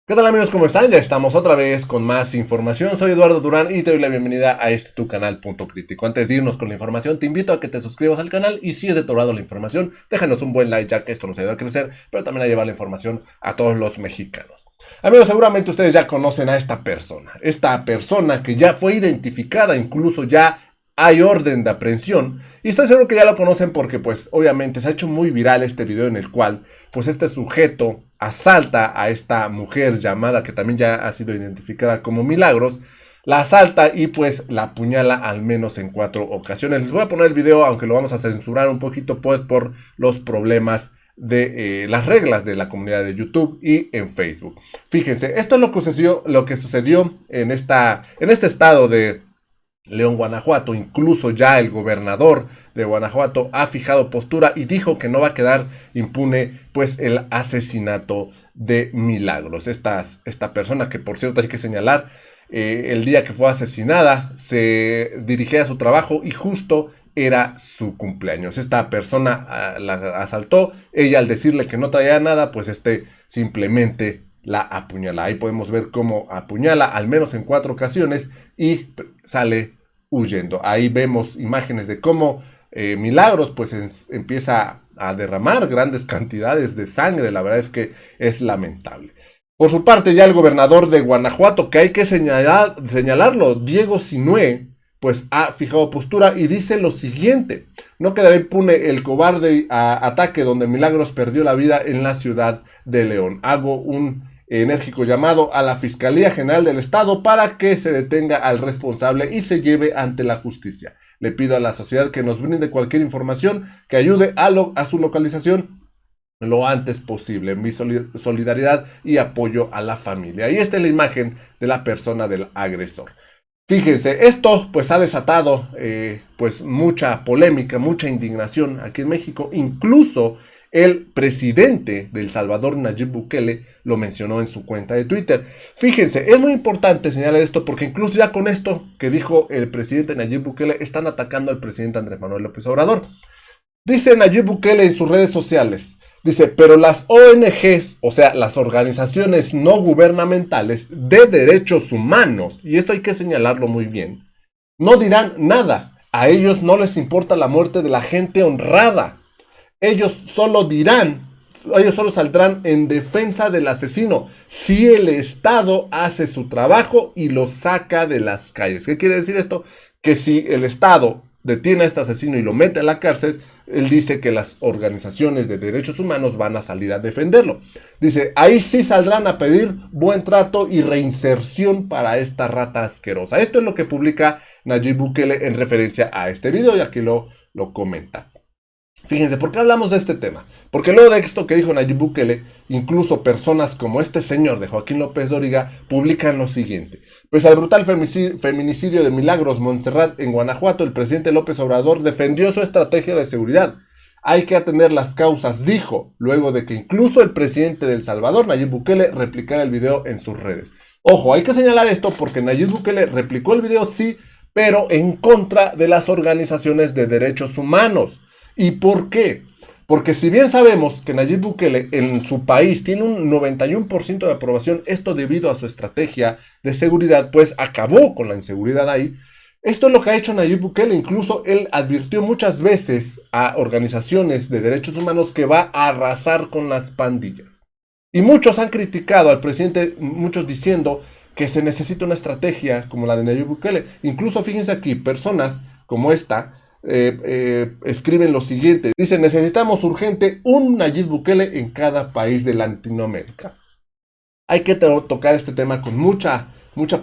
¿Qué tal amigos? ¿Cómo están? Ya estamos otra vez con más información. Soy Eduardo Durán y te doy la bienvenida a este tu canal Punto Crítico. Antes de irnos con la información, te invito a que te suscribas al canal y si es de tu agrado la información, déjanos un buen like ya que esto nos ayuda a crecer, pero también a llevar la información a todos los mexicanos. Amigos, seguramente ustedes ya conocen a esta persona que ya fue identificada, incluso ya hay orden de aprehensión, y estoy seguro que ya lo conocen porque pues obviamente se ha hecho muy viral este video en el cual pues este sujeto asalta a esta mujer llamada, que también ya ha sido identificada como Milagros, la asalta y pues la apuñala al menos en 4 ocasiones. Les voy a poner el video, aunque lo vamos a censurar un poquito pues por los problemas de las reglas de la comunidad de YouTube y en Facebook. Fíjense, esto es lo que sucedió en este estado de León, Guanajuato. Incluso ya el gobernador de Guanajuato ha fijado postura y dijo que no va a quedar impune pues el asesinato de Milagros. Esta persona que por cierto hay que señalar, el día que fue asesinada se dirigía a su trabajo y justo era su cumpleaños. Esta persona la asaltó, ella al decirle que no traía nada, pues simplemente la apuñala. Ahí podemos ver cómo apuñala al menos en 4 ocasiones y sale huyendo. Ahí vemos imágenes de cómo Milagros pues empieza a derramar grandes cantidades de sangre. La verdad es que es lamentable. Por su parte, ya el gobernador de Guanajuato, que hay que señalarlo, Diego Sinue, pues ha fijado postura y dice lo siguiente: no quedará impune el cobarde ataque donde Milagros perdió la vida en la ciudad de León. Hago un enérgico llamado a la Fiscalía General del Estado para que se detenga al responsable y se lleve ante la justicia. Le pido a la sociedad que nos brinde cualquier información que ayude a su localización lo antes posible. Mi solidaridad y apoyo a la familia. Ahí está la imagen de la persona del agresor. Fíjense, esto pues ha desatado pues mucha polémica, mucha indignación aquí en México. Incluso el presidente de El Salvador, Nayib Bukele, lo mencionó en su cuenta de Twitter. Fíjense, es muy importante señalar esto porque incluso ya con esto que dijo el presidente Nayib Bukele, están atacando al presidente Andrés Manuel López Obrador. Dice Nayib Bukele en sus redes sociales, dice, pero las ONGs, o sea, las organizaciones no gubernamentales de derechos humanos, y esto hay que señalarlo muy bien, no dirán nada. A ellos no les importa la muerte de la gente honrada. Ellos solo saldrán en defensa del asesino si el Estado hace su trabajo y lo saca de las calles. ¿Qué quiere decir esto? Que si el Estado detiene a este asesino y lo mete a la cárcel, él dice que las organizaciones de derechos humanos van a salir a defenderlo. Dice, ahí sí saldrán a pedir buen trato y reinserción para esta rata asquerosa. Esto es lo que publica Nayib Bukele en referencia a este video y aquí lo comenta. Fíjense, ¿por qué hablamos de este tema? Porque luego de esto que dijo Nayib Bukele, incluso personas como este señor de Joaquín López Dóriga publican lo siguiente. Pues al brutal feminicidio de Milagros Montserrat en Guanajuato, el presidente López Obrador defendió su estrategia de seguridad. Hay que atender las causas, dijo, luego de que incluso el presidente de El Salvador, Nayib Bukele, replicara el video en sus redes. Ojo, hay que señalar esto porque Nayib Bukele replicó el video, sí, pero en contra de las organizaciones de derechos humanos. ¿Y por qué? Porque si bien sabemos que Nayib Bukele en su país tiene un 91% de aprobación, esto debido a su estrategia de seguridad, pues acabó con la inseguridad ahí. Esto es lo que ha hecho Nayib Bukele. Incluso él advirtió muchas veces a organizaciones de derechos humanos que va a arrasar con las pandillas. Y muchos han criticado al presidente, muchos diciendo que se necesita una estrategia como la de Nayib Bukele. Incluso fíjense aquí, personas como esta escriben lo siguiente. Dicen, necesitamos urgente un Nayib Bukele en cada país de Latinoamérica. Hay que tocar este tema con mucha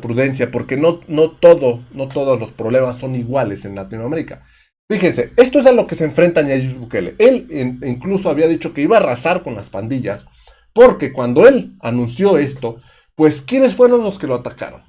prudencia porque no todos los problemas son iguales en Latinoamérica. Fíjense, esto es a lo que se enfrenta Nayib Bukele. Él incluso había dicho que iba a arrasar con las pandillas porque cuando él anunció esto, pues ¿quiénes fueron los que lo atacaron?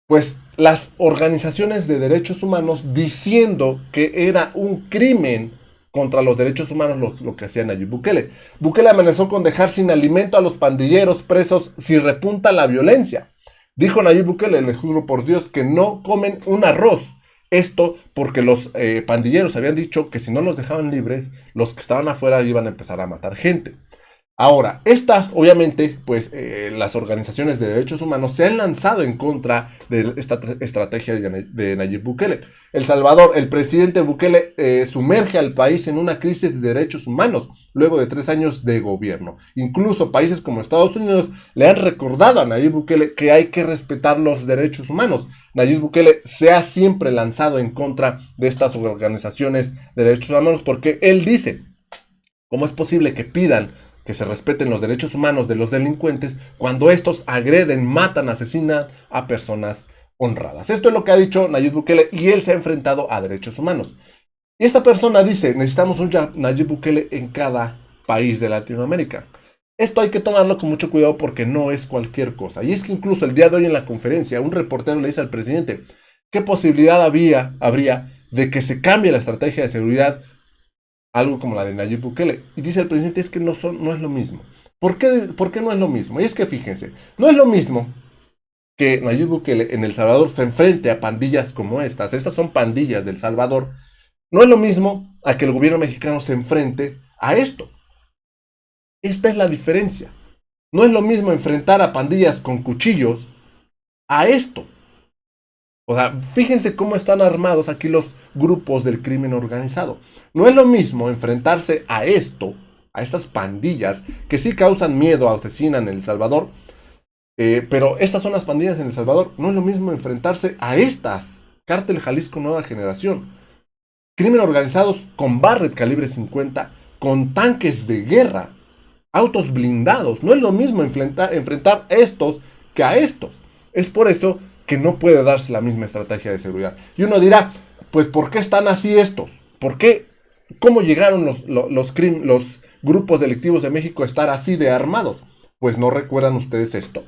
Pues las organizaciones de derechos humanos diciendo que era un crimen contra los derechos humanos lo que hacía Nayib Bukele. Bukele amenazó con dejar sin alimento a los pandilleros presos si repunta la violencia. Dijo Nayib Bukele, les juro por Dios, que no comen un arroz. Esto porque los pandilleros habían dicho que si no los dejaban libres, los que estaban afuera iban a empezar a matar gente. Ahora, obviamente, pues las organizaciones de derechos humanos se han lanzado en contra de esta estrategia de Nayib Bukele. El Salvador, el presidente Bukele sumerge al país en una crisis de derechos humanos luego de 3 años de gobierno. Incluso países como Estados Unidos le han recordado a Nayib Bukele que hay que respetar los derechos humanos. Nayib Bukele se ha siempre lanzado en contra de estas organizaciones de derechos humanos porque él dice, ¿cómo es posible que pidan que se respeten los derechos humanos de los delincuentes cuando estos agreden, matan, asesinan a personas honradas? Esto es lo que ha dicho Nayib Bukele y él se ha enfrentado a derechos humanos. Y esta persona dice, necesitamos un Nayib Bukele en cada país de Latinoamérica. Esto hay que tomarlo con mucho cuidado porque no es cualquier cosa. Y es que incluso el día de hoy en la conferencia, un reportero le dice al presidente, ¿qué posibilidad habría de que se cambie la estrategia de seguridad? Algo como la de Nayib Bukele. Y dice el presidente, es que no es lo mismo. ¿Por qué no es lo mismo? Y es que fíjense, no es lo mismo que Nayib Bukele en El Salvador se enfrente a pandillas como estas. Estas son pandillas del Salvador. No es lo mismo a que el gobierno mexicano se enfrente a esto. Esta es la diferencia. No es lo mismo enfrentar a pandillas con cuchillos a esto. O sea, fíjense cómo están armados aquí los grupos del crimen organizado. No es lo mismo enfrentarse a esto, a estas pandillas que sí causan miedo, asesinan en El Salvador, pero estas son las pandillas en El Salvador. No es lo mismo enfrentarse a estas, Cártel Jalisco Nueva Generación, crimen organizados con Barrett calibre 50, con tanques de guerra, autos blindados. No es lo mismo enfrentar a estos que a estos. Es por eso que no puede darse la misma estrategia de seguridad. Y uno dirá, pues ¿por qué están así estos? ¿Por qué? ¿Cómo llegaron los grupos delictivos de México a estar así de armados? Pues no recuerdan ustedes esto.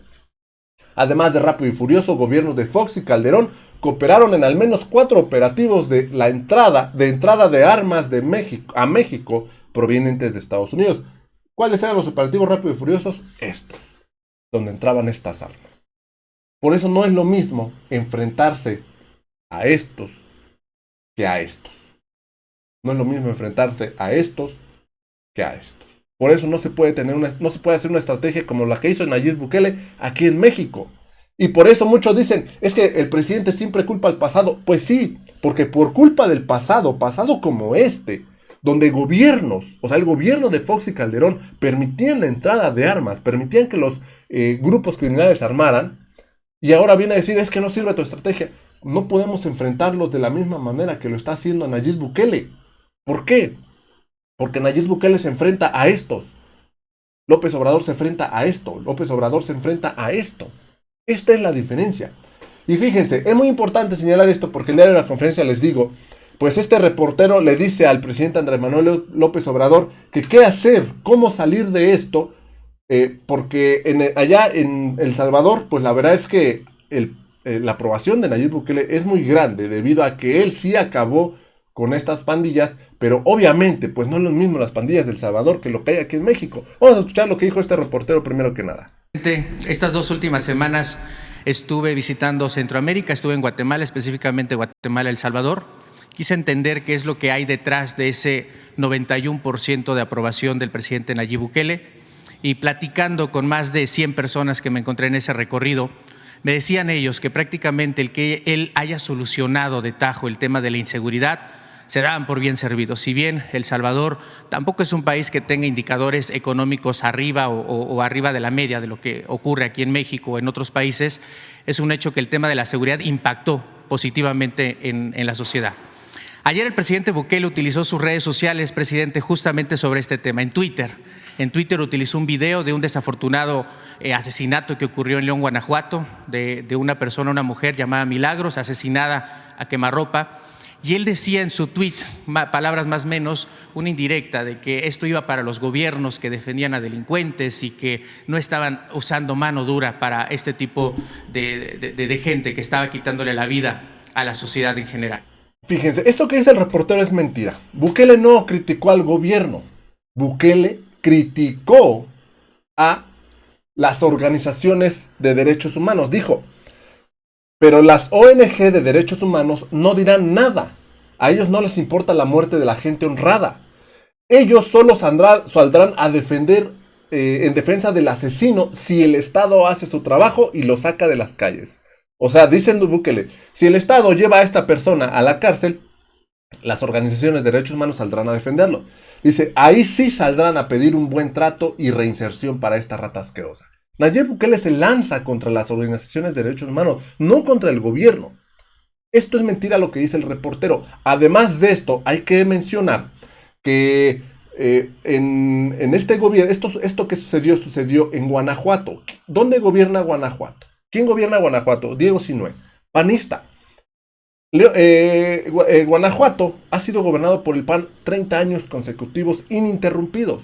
Además de Rápido y Furioso, gobiernos de Fox y Calderón cooperaron en al menos 4 operativos de entrada de armas de México a México provenientes de Estados Unidos. ¿Cuáles eran los operativos Rápido y Furiosos? Estos, donde entraban estas armas. Por eso no es lo mismo enfrentarse a estos que a estos. No es lo mismo enfrentarse a estos que a estos. Por eso no se puede hacer una estrategia como la que hizo Nayib Bukele aquí en México. Y por eso muchos dicen, es que el presidente siempre culpa al pasado. Pues sí, porque por culpa del pasado como este, donde gobiernos, o sea, el gobierno de Fox y Calderón permitían la entrada de armas, permitían que los grupos criminales armaran, y ahora viene a decir, es que no sirve tu estrategia. No podemos enfrentarlos de la misma manera que lo está haciendo Nayib Bukele. ¿Por qué? Porque Nayib Bukele se enfrenta a estos. López Obrador se enfrenta a esto. López Obrador se enfrenta a esto. Esta es la diferencia. Y fíjense, es muy importante señalar esto porque el día de la conferencia les digo, pues este reportero le dice al presidente Andrés Manuel López Obrador que qué hacer, cómo salir de esto, porque allá en El Salvador, pues la verdad es que la aprobación de Nayib Bukele es muy grande debido a que él sí acabó con estas pandillas, pero obviamente pues no es lo mismo las pandillas del Salvador que lo que hay aquí en México. Vamos a escuchar lo que dijo este reportero primero que nada. Estas 2 últimas semanas estuve visitando Centroamérica, estuve en Guatemala, específicamente Guatemala, El Salvador. Quise entender qué es lo que hay detrás de ese 91% de aprobación del presidente Nayib Bukele. Y platicando con más de 100 personas que me encontré en ese recorrido, me decían ellos que prácticamente el que él haya solucionado de tajo el tema de la inseguridad, se daban por bien servidos. Si bien El Salvador tampoco es un país que tenga indicadores económicos arriba o arriba de la media de lo que ocurre aquí en México o en otros países, es un hecho que el tema de la seguridad impactó positivamente en la sociedad. Ayer el presidente Bukele utilizó sus redes sociales, presidente, justamente sobre este tema, en Twitter. En Twitter utilizó un video de un desafortunado asesinato que ocurrió en León, Guanajuato, de una persona, una mujer llamada Milagros, asesinada a quemarropa. Y él decía en su tweet, palabras más o menos, una indirecta de que esto iba para los gobiernos que defendían a delincuentes y que no estaban usando mano dura para este tipo de gente que estaba quitándole la vida a la sociedad en general. Fíjense, esto que dice el reportero es mentira. Bukele no criticó al gobierno. Bukele criticó a las organizaciones de derechos humanos. Dijo, pero las ONG de derechos humanos no dirán nada. A ellos no les importa la muerte de la gente honrada. Ellos solo saldrán a defender en defensa del asesino si el Estado hace su trabajo y lo saca de las calles. O sea, dicen Bukele, si el Estado lleva a esta persona a la cárcel, las organizaciones de derechos humanos saldrán a defenderlo. Dice, ahí sí saldrán a pedir un buen trato y reinserción para esta rata asquerosa. Nayib Bukele se lanza contra las organizaciones de derechos humanos, no contra el gobierno. Esto es mentira lo que dice el reportero. Además de esto, hay que mencionar que en este gobierno, esto que sucedió en Guanajuato. ¿Dónde gobierna Guanajuato? ¿Quién gobierna Guanajuato? Diego Sinue, panista. Guanajuato ha sido gobernado por el PAN 30 años consecutivos ininterrumpidos.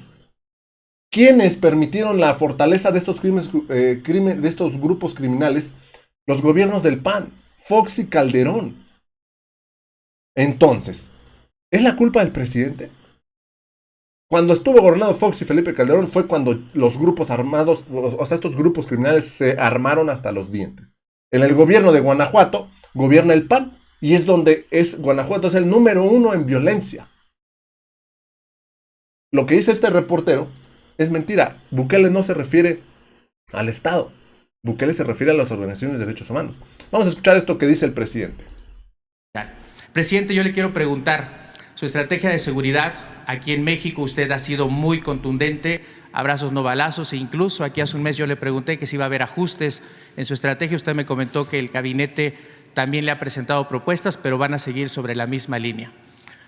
¿Quiénes permitieron la fortaleza de estos de estos grupos criminales? Los gobiernos del PAN, Fox y Calderón. Entonces, ¿es la culpa del presidente? Cuando estuvo gobernado Fox y Felipe Calderón fue cuando los grupos armados, o sea, estos grupos criminales se armaron hasta los dientes. En el gobierno de Guanajuato gobierna el PAN y es donde Guanajuato es el número 1 en violencia. Lo que dice este reportero es mentira. Bukele no se refiere al Estado. Bukele se refiere a las organizaciones de derechos humanos. Vamos a escuchar esto que dice el presidente. Presidente, yo le quiero preguntar, su estrategia de seguridad aquí en México, usted ha sido muy contundente, abrazos no balazos, e incluso aquí hace un mes yo le pregunté que si iba a haber ajustes en su estrategia. Usted me comentó que el gabinete también le ha presentado propuestas, pero van a seguir sobre la misma línea.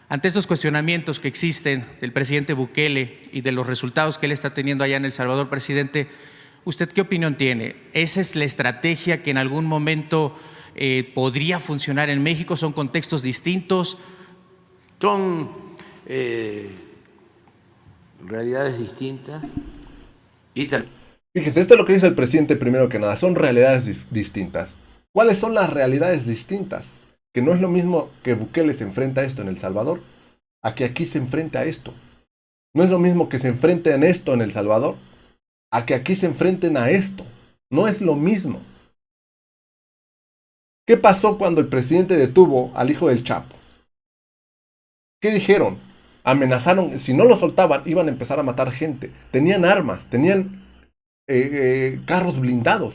Ante estos cuestionamientos que existen del presidente Bukele y de los resultados que él está teniendo allá en El Salvador, presidente, ¿usted qué opinión tiene? ¿Esa es la estrategia que en algún momento podría funcionar en México? ¿Son contextos distintos? Son realidades distintas y tal. Fíjese, esto es lo que dice el presidente primero que nada. Son realidades distintas. ¿Cuáles son las realidades distintas? Que no es lo mismo que Bukele se enfrenta a esto en El Salvador, a que aquí se enfrenta a esto. No es lo mismo que se enfrenten a esto en El Salvador, a que aquí se enfrenten a esto. No es lo mismo. ¿Qué pasó cuando el presidente detuvo al hijo del Chapo? ¿Qué dijeron? Amenazaron, si no lo soltaban, iban a empezar a matar gente. Tenían armas, tenían carros blindados.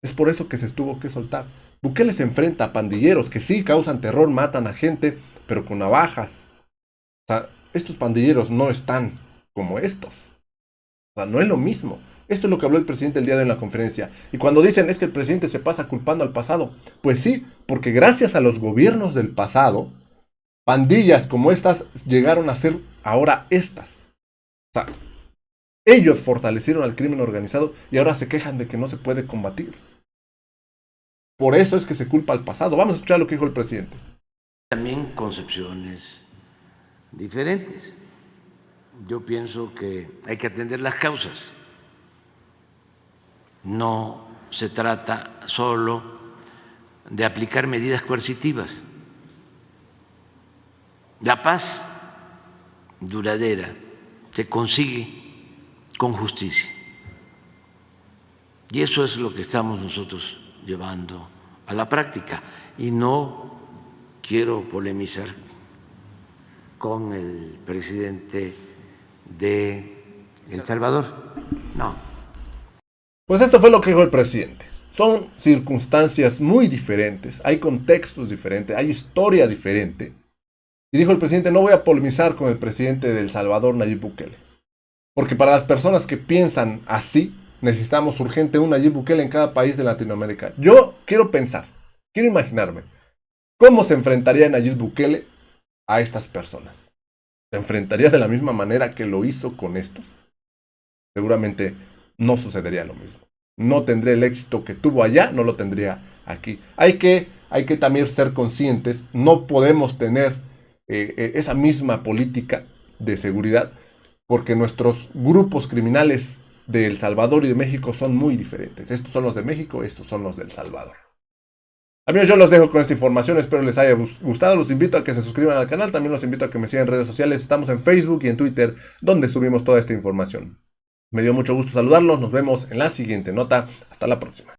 Es por eso que se tuvo que soltar. Bukele se enfrenta a pandilleros que sí causan terror, matan a gente, pero con navajas. O sea, estos pandilleros no están como estos. O sea, no es lo mismo. Esto es lo que habló el presidente el día de hoy en la conferencia. Y cuando dicen es que el presidente se pasa culpando al pasado, pues sí, porque gracias a los gobiernos del pasado, pandillas como estas llegaron a ser ahora estas. O sea, ellos fortalecieron al crimen organizado y ahora se quejan de que no se puede combatir. Por eso es que se culpa al pasado. Vamos a escuchar lo que dijo el presidente. También concepciones diferentes. Yo pienso que hay que atender las causas. No se trata solo de aplicar medidas coercitivas. La paz duradera se consigue con justicia. Y eso es lo que estamos nosotros llevando a la práctica. Y no quiero polemizar con el presidente de El Salvador. No. Pues esto fue lo que dijo el presidente. Son circunstancias muy diferentes, hay contextos diferentes, hay historia diferente. Y dijo el presidente, no voy a polemizar con el presidente de El Salvador, Nayib Bukele. Porque para las personas que piensan así, necesitamos urgente un Nayib Bukele en cada país de Latinoamérica. Yo quiero pensar, quiero imaginarme, ¿cómo se enfrentaría Nayib Bukele a estas personas? ¿Se enfrentaría de la misma manera que lo hizo con estos? Seguramente no sucedería lo mismo. No tendría el éxito que tuvo allá, no lo tendría aquí. Hay que también ser conscientes, no podemos tener esa misma política de seguridad, porque nuestros grupos criminales de El Salvador y de México son muy diferentes. Estos son los de México, estos son los de El Salvador. Amigos, yo los dejo con esta información, espero les haya gustado, los invito a que se suscriban al canal, también los invito a que me sigan en redes sociales, estamos en Facebook y en Twitter, donde subimos toda esta información. Me dio mucho gusto saludarlos, nos vemos en la siguiente nota, hasta la próxima.